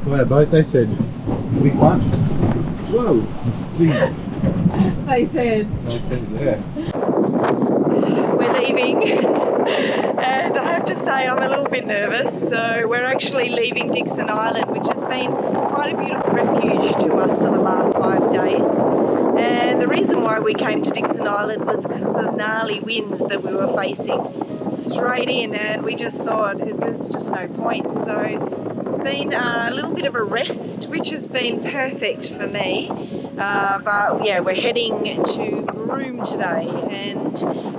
By a boat, they said, we fun. Whoa, gee. They said, yeah. we're leaving. And I have to say I'm a little bit nervous. So we're actually leaving Dixon Island, which has been quite a beautiful refuge to us for the last 5 days. And the reason why we came to Dixon Island was because of the gnarly winds that we were facing straight in, and we just thought there's just no point. So it's been a little bit of a rest, which has been perfect for me. But yeah, we're heading to Broome today, and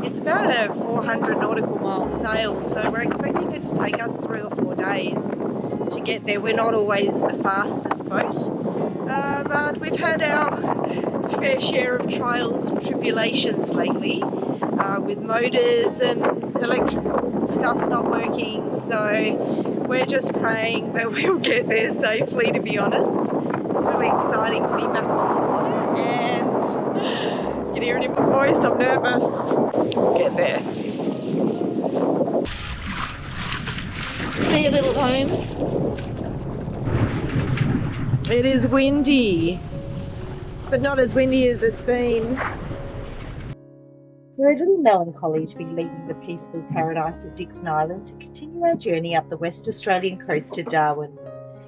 it's about a 400 nautical mile sail, so we're expecting it to take us 3 or 4 days to get there. We're not always the fastest boat, but we've had our fair share of trials and tribulations lately, with motors and electrical stuff not working, so we're just praying that we'll get there safely, to be honest. It's really exciting to be back on the water, and you can hear it in my voice, I'm nervous. We'll get there. See you, little home. It is windy, but not as windy as it's been. We're a little melancholy to be leaving the peaceful paradise of Dixon Island to continue our journey up the West Australian coast to Darwin.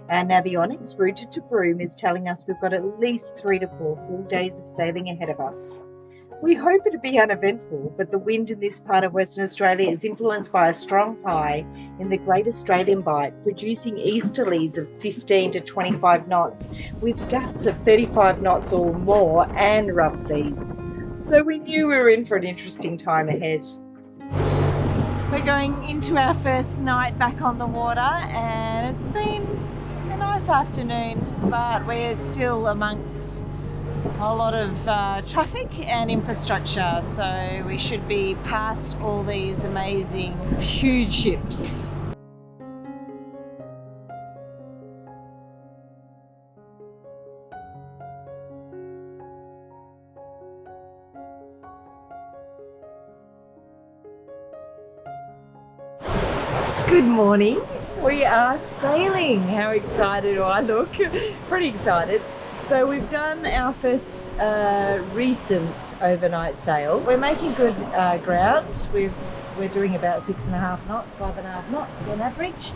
Our navionics, routed to Broome, is telling us we've got at least 3 to 4 full days of sailing ahead of us. We hope it'll be uneventful, but the wind in this part of Western Australia is influenced by a strong high in the Great Australian Bight, producing easterlies of 15 to 25 knots, with gusts of 35 knots or more and rough seas. So we knew we were in for an interesting time ahead. We're going into our first night back on the water, and it's been a nice afternoon, but we're still amongst a lot of traffic and infrastructure, so we should be past all these amazing huge ships. Good morning. We are sailing. How excited do I look? Pretty excited. So we've done our first recent overnight sail. We're making good ground. We're doing about 6.5 knots, 5.5 knots on average.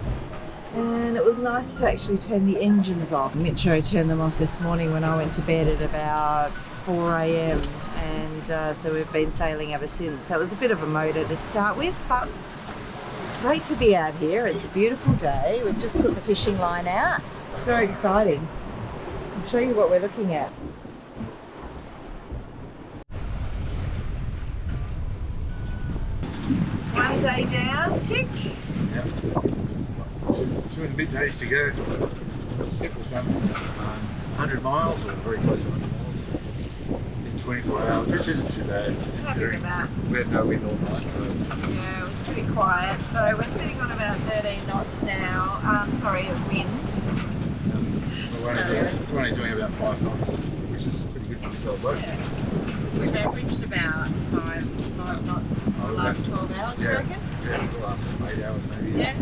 And it was nice to actually turn the engines off. Mitcho turned them off this morning when I went to bed at about 4 a.m. and so we've been sailing ever since. So it was a bit of a motor to start with, but it's great to be out here. It's a beautiful day. We've just put the fishing line out. It's very exciting. I'll show you what we're looking at. One day down, tick. Yep. 2 and a bit days to go. Ship was done 100 miles, or very close to 100 miles, in 24 hours, which isn't too bad. Happy with that. We had no wind all night, so. Yeah, it was pretty quiet. So we're sitting on about 13 knots now. Sorry, of wind. We're only doing about 5 knots, which is pretty good for yourself, boat. Yeah. We've averaged about 5 knots in the last 12 hours, you reckon? Yeah, the last 8 hours maybe. Yeah.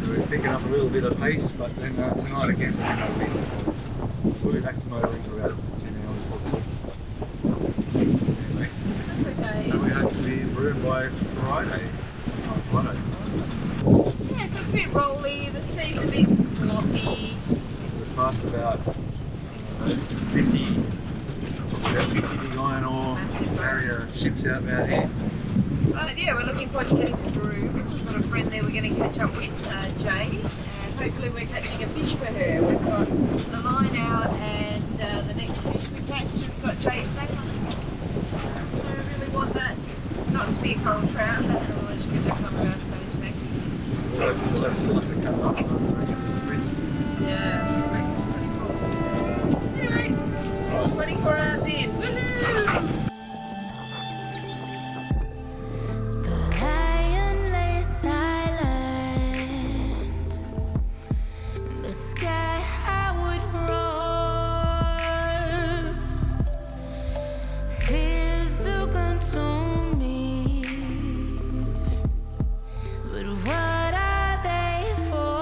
So we're picking up a little bit of pace, but then tonight again we'll no wind. We'll be back to motoring for about 10 hours probably. Anyway. That's okay. So we hope to be in Broome by Friday. Sometime Friday. Awesome. Yeah, so it's a bit rolly, the sea's a bit sloppy. We've passed about 50 big iron ore barrier ships out about here. But yeah, we're looking forward to getting to Broome. We've got a friend there we're going to catch up with, Jade, and hopefully we're catching a fish for her. We've got the line out, and the next fish we catch has got Jade's name on it. So we really want that not to be a coral trout, otherwise you could have some of our Spanish back. We'll still have to cut up on the bridge. Yeah, the race is pretty cool. Anyway, 24 hours in. Woohoo! But what are they for?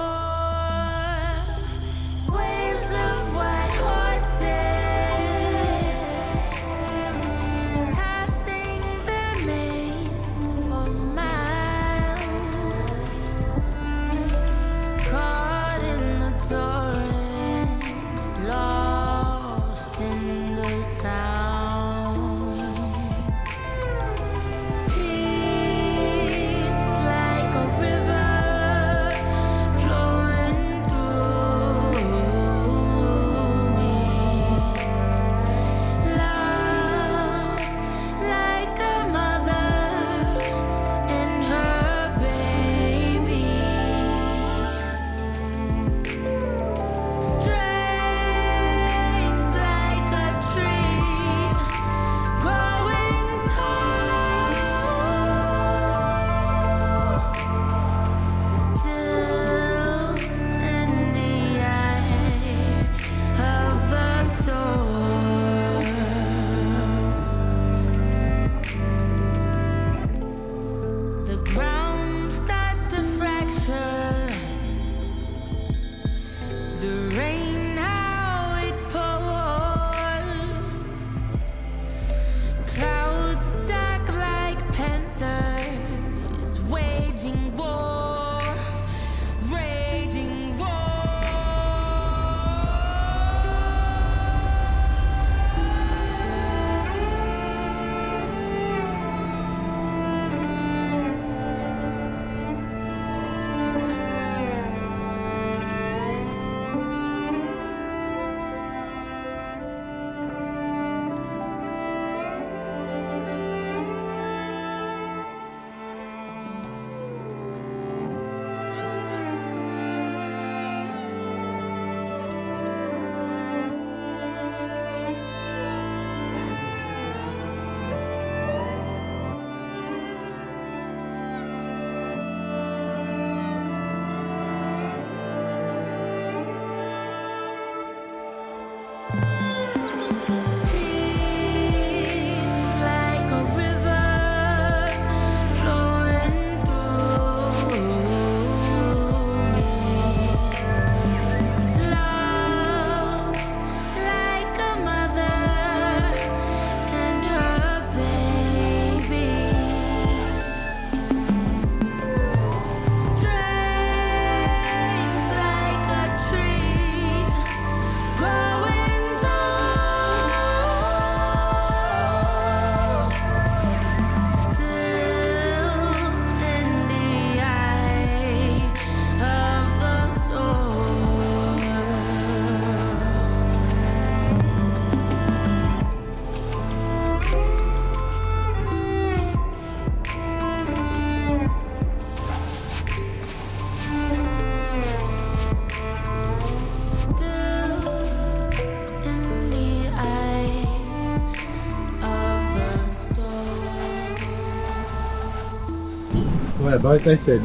our boat, they said,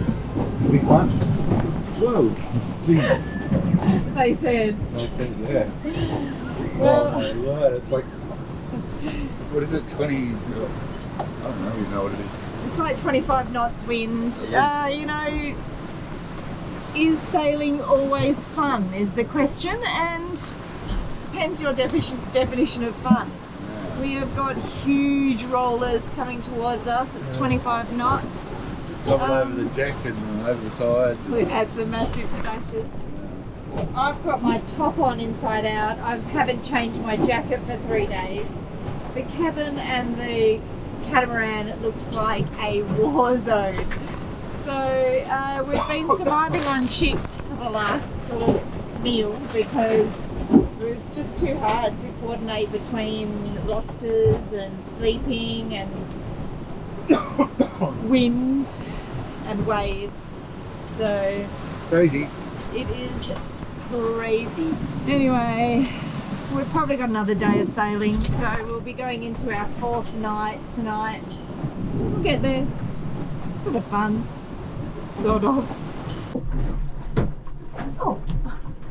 big fun. Whoa. Gee. They said. They said, yeah. Well, Oh my word, it's like, what is it, 20, I don't even know what it is. it's like 25 knots wind. You know, is sailing always fun is the question, and depends your definition of fun. Yeah. We have got huge rollers coming towards us. It's 25 knots. Coming over the deck and over the sides. We've had some massive splashes. I've got my top on inside out. I haven't changed my jacket for 3 days. The cabin and the catamaran, it looks like a war zone. So we've been surviving on chips for the last sort of meal because it's just too hard to coordinate between rosters and sleeping and wind and waves. So Crazy. it is crazy. Anyway, we've probably got another day of sailing, so we'll be going into our 4th night tonight. We'll get there. Sort of fun. Sort of. Oh,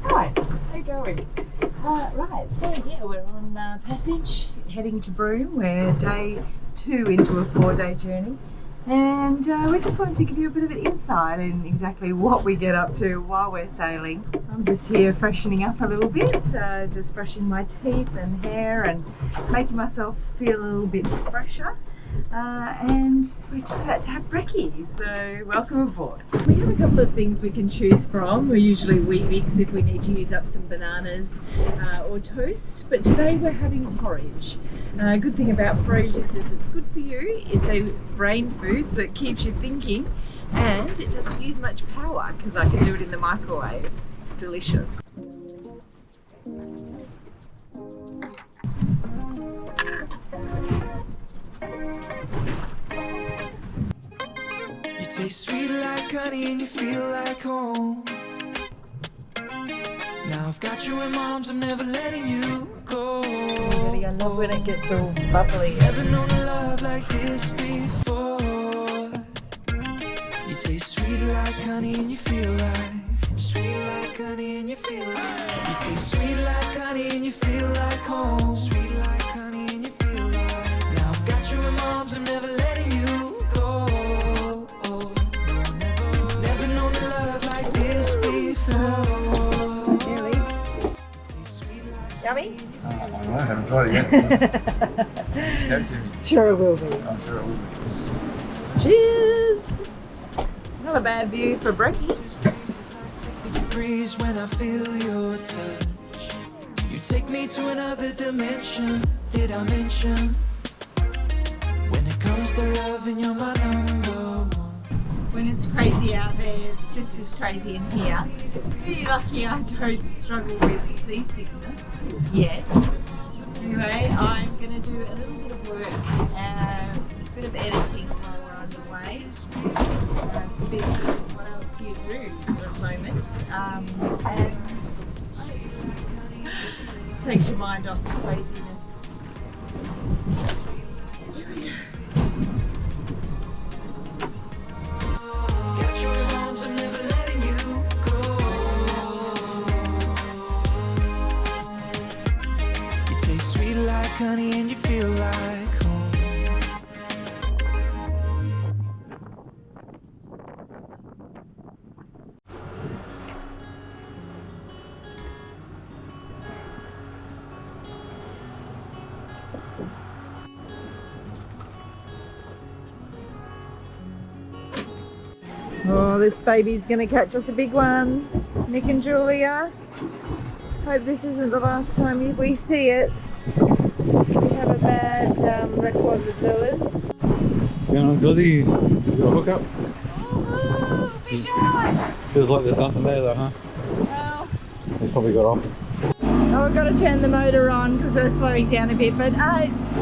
hi. How you going? Right, so yeah, we're on passage heading to Broome. We're day 2 into a 4-day journey. And we just wanted to give you a bit of an insight in exactly what we get up to while we're sailing. I'm just here freshening up a little bit, just brushing my teeth and hair and making myself feel a little bit fresher. And we're just about to have brekkie, so welcome aboard. We have a couple of things we can choose from. We're usually Weet-Bix if we need to use up some bananas or toast, but today we're having porridge. Good thing about porridge is it's good for you. It's a brain food, so it keeps you thinking, and it doesn't use much power because I can do it in the microwave. It's delicious. You taste sweet like honey and you feel like home. Now I've got you in my arms, I'm never letting you go. I love when it gets all bubbly. Never known a love like this before. You taste sweet like honey and you feel like sweet like honey and you feel like you taste sweet like honey and you feel like home. Sweet like honey and you feel like now I've got you in my arms, I'm never letting you go. Never known a love like this before. Really? Yummy? I don't know, I haven't tried it yet. Just give it to me. Sure it will be. I'm sure it will be. Cheers! Not a bad view for brekkie. Degrees when I feel your touch. You take me to another dimension. Did I mention? When it comes to loving, you're my number one. When it's crazy out there, it's just as crazy in here. Really lucky I don't struggle with seasickness yet. Anyway, I'm going to do a little bit of work, a bit of editing while we're on the way. It's a bit sort of what else do you do sort of moment. And takes your mind off the craziness. Here we go. Got you in my arms, I'm never letting you go. You taste sweet like honey and you feel like home. Oh, this baby's gonna catch us a big one. Nick and Julia. Hope this isn't the last time we see it. We have a bad record with lures. What's going on, Cozzy? You got a hook up? Oh, fish on! Feels like there's nothing there though, huh? Well, It's probably got off. oh, we've got to turn the motor on because we're slowing down a bit. But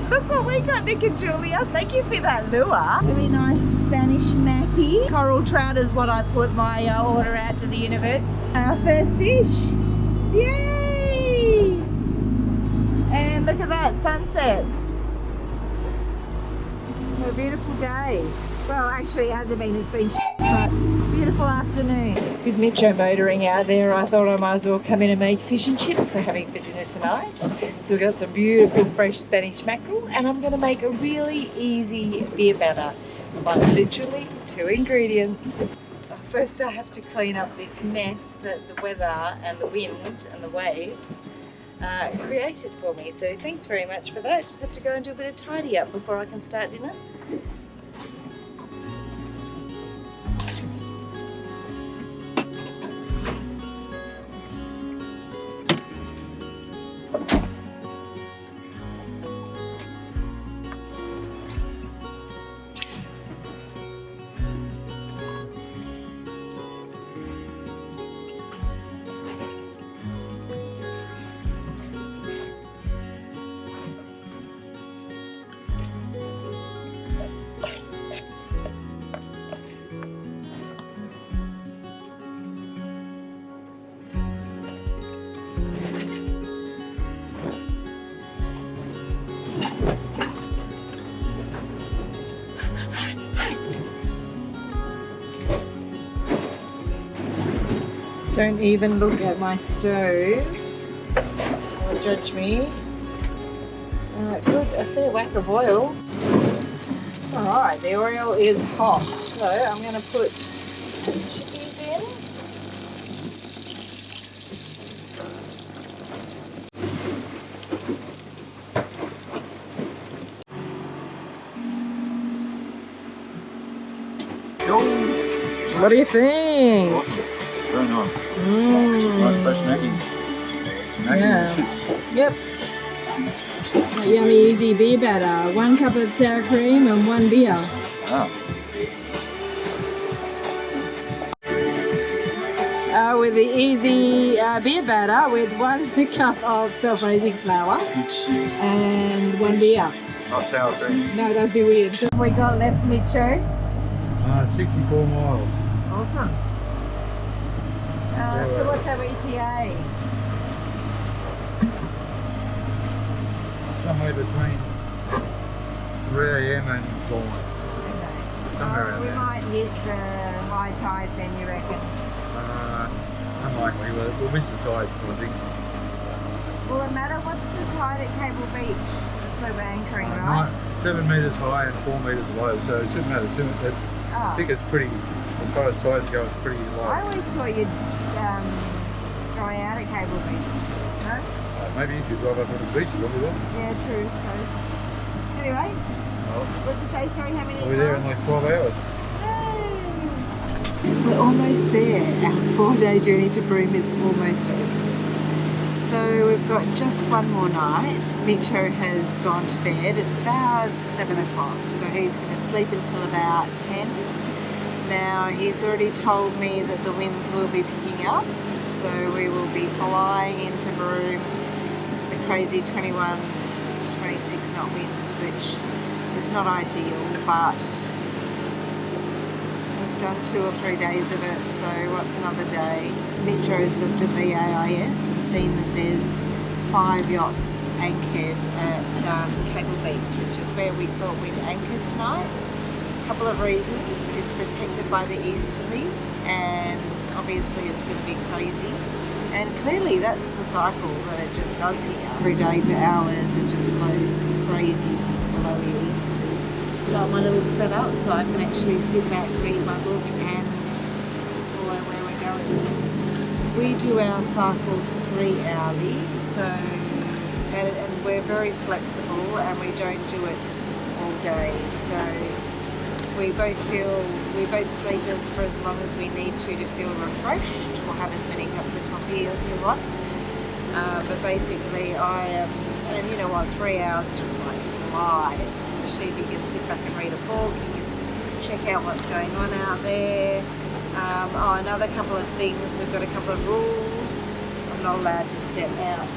look what we got, Nick and Julia. Thank you for that lure. Really nice Spanish mackie. Coral trout is what I put my order out to the universe. Our first fish. Yay! And look at that sunset. What a beautiful day. Well, actually it hasn't been, it's been but beautiful afternoon. With Mitcho motoring out there, I thought I might as well come in and make fish and chips for having for dinner tonight. So we've got some beautiful fresh Spanish mackerel, and I'm going to make a really easy beer batter. It's like literally 2 ingredients. First I have to clean up this mess that the weather and the wind and the waves created for me. So thanks very much for that. Just have to go and do a bit of tidy up before I can start dinner. Don't even look at my stove or judge me. Good, a fair whack of oil. Alright, the oil is hot, so I'm going to put chickies in. What do you think? Awesome. Very nice. Nice fresh Maggie. Maggie and chips. Yep. A yummy easy beer batter. 1 cup of sour cream and 1 beer. Ah. With the easy beer batter with 1 cup of self-raising flour and 1 beer. Not sour cream. No, that'd be weird. What have we got left, Mitcho? 64 miles. Awesome. So what's our ETA? Somewhere between 3 AM and dawn. Okay. Somewhere around we there. might hit the high tide then, you reckon? Unlikely, we'll miss the tide, I think. Will it matter? What's the tide at Cable Beach? That's where we're anchoring, right? 7 metres high and 4 metres low, so it shouldn't matter too much. I think it's pretty, as far as tides go, it's pretty low. I always thought you'd dry out at Cable Beach. No? Maybe if you drive up to the beach, you probably will. Yeah, true, I suppose. Anyway, what'd you say? Sorry, how many We'll be there in miles? like 12 hours. Yay! We're almost there. Our 4-day journey to Broome is almost over. So we've got just one more night. Mitcho has gone to bed. It's about 7 o'clock, so he's going to sleep until about 10. Now he's already told me that the winds will be picking up, so we will be flying into Broome, the crazy 21 to 26 knot winds, which is not ideal, but we've done 2 or 3 days of it, so what's another day? Mitcho has looked at the AIS and seen that there's 5 yachts anchored at Cable Beach, which is where we thought we'd anchor tonight. A couple of reasons. It's protected by the easterly, and obviously it's going to be crazy. And clearly that's the cycle that it just does here. Every day for hours it just blows crazy below your easterlies. Got my little setup so I can actually sit back, read my book and follow where we're going. We do our cycles 3 hourly, so and we're very flexible and we don't do it all day. So we both sleep for as long as we need to feel refreshed, or have as many cups of coffee as we want. But basically and you know what, 3 hours just like flies, especially if you can sit back and read a book, you can check out what's going on out there. Another couple of things, we've got a couple of rules. I'm not allowed to step out of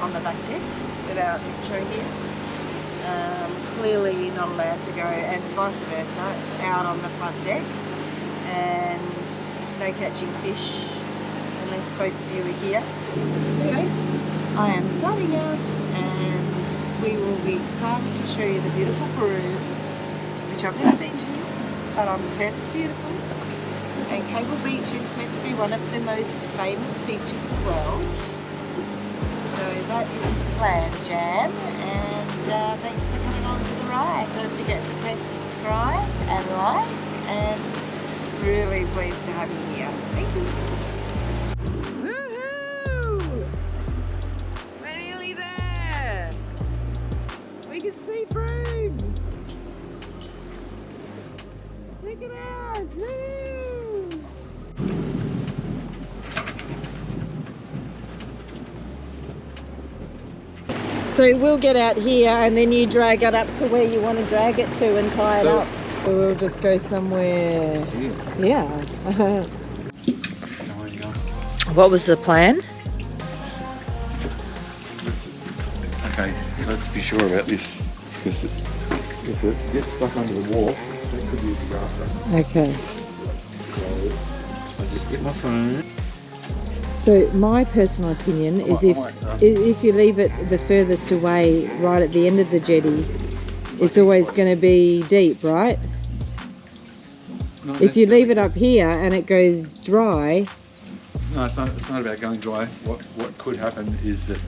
on the back deck without Mitcho here. Clearly not allowed to go, and vice versa, out on the front deck, and no catching fish unless both of you are here. Anyway, I am signing out, and we will be excited to show you the beautiful Broome, which I've never been to, but I'm heard it's beautiful. And Cable Beach is meant to be one of the most famous beaches in the world. So that is the plan, Jan. And thanks for coming on for the ride. Don't forget to press subscribe and like. And really pleased to have you here. Thank you. Woohoo! We're nearly there. We can see Broome. Check it out. Woo! So we'll get out here and then you drag it up to where you want to drag it to and tie it up. So we'll just go somewhere. Yeah. What was the plan? Okay, let's be sure about this, because if it gets stuck under the wall, that could be a disaster. Okay. So I'll just get my phone. So my personal opinion is if you leave it the furthest away, right at the end of the jetty, it's always going to be deep, right? If you leave it up here and it goes dry. No, it's not about going dry. What could happen is that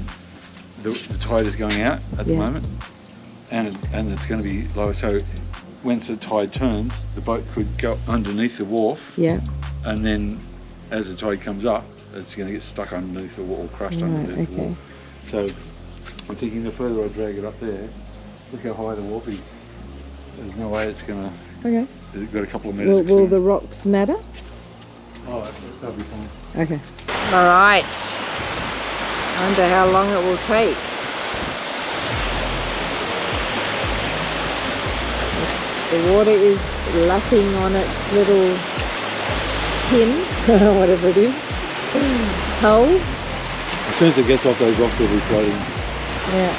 the tide is going out at the moment, and it's going to be lower. So once the tide turns, the boat could go underneath the wharf. Yeah. And then as the tide comes up, it's going to get stuck underneath the wall, crushed underneath the wall. So I'm thinking the further I drag it up there, look how high the wharf is. There's no way it's going to. Okay. It's got a couple of metres. Will the rocks matter? Oh, that'll be fine. Okay. All right. I wonder how long it will take. The water is lapping on its little tin, whatever it is, hull. As soon as it gets off those rocks, it'll be floating. Yeah.